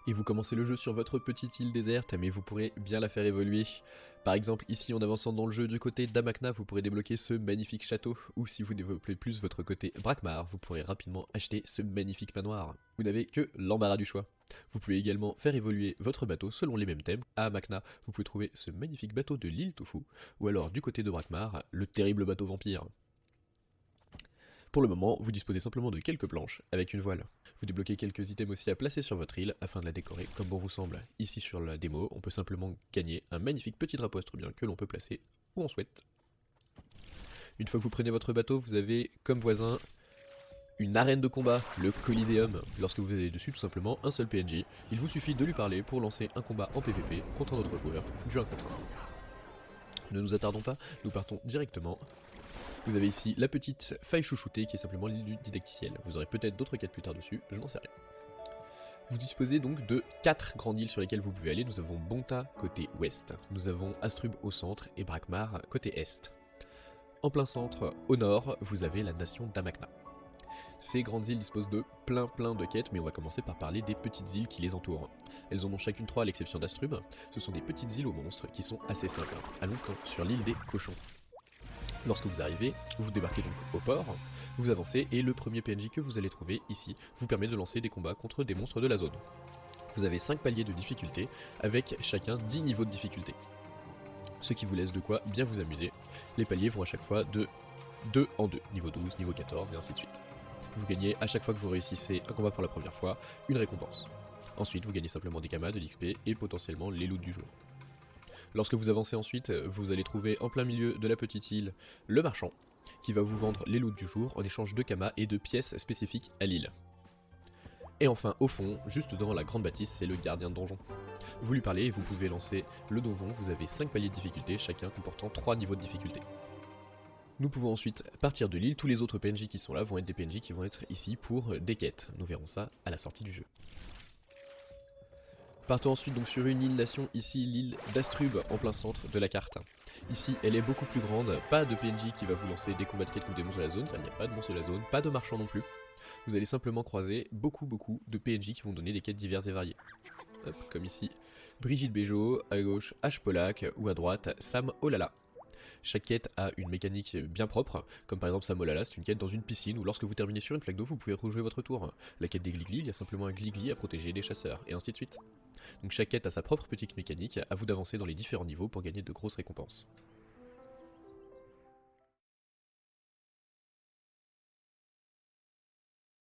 Et vous commencez le jeu sur votre petite île déserte, mais vous pourrez bien la faire évoluer. Par exemple, ici en avançant dans le jeu du côté d'Amakna, vous pourrez débloquer ce magnifique château, ou si vous développez plus votre côté Brakmar, vous pourrez rapidement acheter ce magnifique manoir. Vous n'avez que l'embarras du choix. Vous pouvez également faire évoluer votre bateau selon les mêmes thèmes. À Amakna, vous pouvez trouver ce magnifique bateau de l'île Tofu, ou alors du côté de Brakmar, le terrible bateau vampire. Pour le moment, vous disposez simplement de quelques planches avec une voile. Vous débloquez quelques items aussi à placer sur votre île afin de la décorer comme bon vous semble. Ici sur la démo, on peut simplement gagner un magnifique petit drapeau astrubien que l'on peut placer où on souhaite. Une fois que vous prenez votre bateau, vous avez comme voisin une arène de combat, le Coliseum. Lorsque vous avez dessus tout simplement un seul PNJ, il vous suffit de lui parler pour lancer un combat en PvP contre un autre joueur du 1 contre 1. Ne nous attardons pas, nous partons directement. Vous avez ici la petite faille chouchoutée qui est simplement l'île du didacticiel. Vous aurez peut-être d'autres quêtes plus tard dessus, je n'en sais rien. Vous disposez donc de 4 grandes îles sur lesquelles vous pouvez aller. Nous avons Bonta côté ouest, nous avons Astrub au centre et Brakmar côté est. En plein centre, au nord, vous avez la nation d'Amakna. Ces grandes îles disposent de plein de quêtes, mais on va commencer par parler des petites îles qui les entourent. Elles en ont chacune 3 à l'exception d'Astrub. Ce sont des petites îles aux monstres qui sont assez simples. Allons sur l'île des cochons. Lorsque vous arrivez, vous débarquez donc au port, vous avancez et le premier PNJ que vous allez trouver ici vous permet de lancer des combats contre des monstres de la zone. Vous avez 5 paliers de difficulté avec chacun 10 niveaux de difficulté. Ce qui vous laisse de quoi bien vous amuser. Les paliers vont à chaque fois de 2 en 2, niveau 12, niveau 14 et ainsi de suite. Vous gagnez à chaque fois que vous réussissez un combat pour la première fois une récompense. Ensuite vous gagnez simplement des kamas, de l'XP et potentiellement les loots du jour. Lorsque vous avancez ensuite, vous allez trouver en plein milieu de la petite île le marchand, qui va vous vendre les loots du jour en échange de kamas et de pièces spécifiques à l'île. Et enfin, au fond, juste devant la grande bâtisse, c'est le gardien de donjon. Vous lui parlez et vous pouvez lancer le donjon, vous avez 5 paliers de difficulté, chacun comportant 3 niveaux de difficulté. Nous pouvons ensuite partir de l'île, tous les autres PNJ qui sont là vont être des PNJ qui vont être ici pour des quêtes. Nous verrons ça à la sortie du jeu. Partons ensuite donc sur une île-nation, ici l'île d'Astrub, en plein centre de la carte. Ici, elle est beaucoup plus grande, pas de PNJ qui va vous lancer des combats de quête contre des monstres de la zone, car il n'y a pas de monstres de la zone, pas de marchands non plus. Vous allez simplement croiser beaucoup de PNJ qui vont donner des quêtes diverses et variées. Hop, comme ici, Brigitte Béjot, à gauche H. Polak, ou à droite Sam Olala. Chaque quête a une mécanique bien propre, comme par exemple Sam Olala, c'est une quête dans une piscine où lorsque vous terminez sur une flaque d'eau, vous pouvez rejouer votre tour. La quête des Gligli, il y a simplement un Gligli à protéger des chasseurs, et ainsi de suite. Donc chaque quête a sa propre petite mécanique, à vous d'avancer dans les différents niveaux pour gagner de grosses récompenses.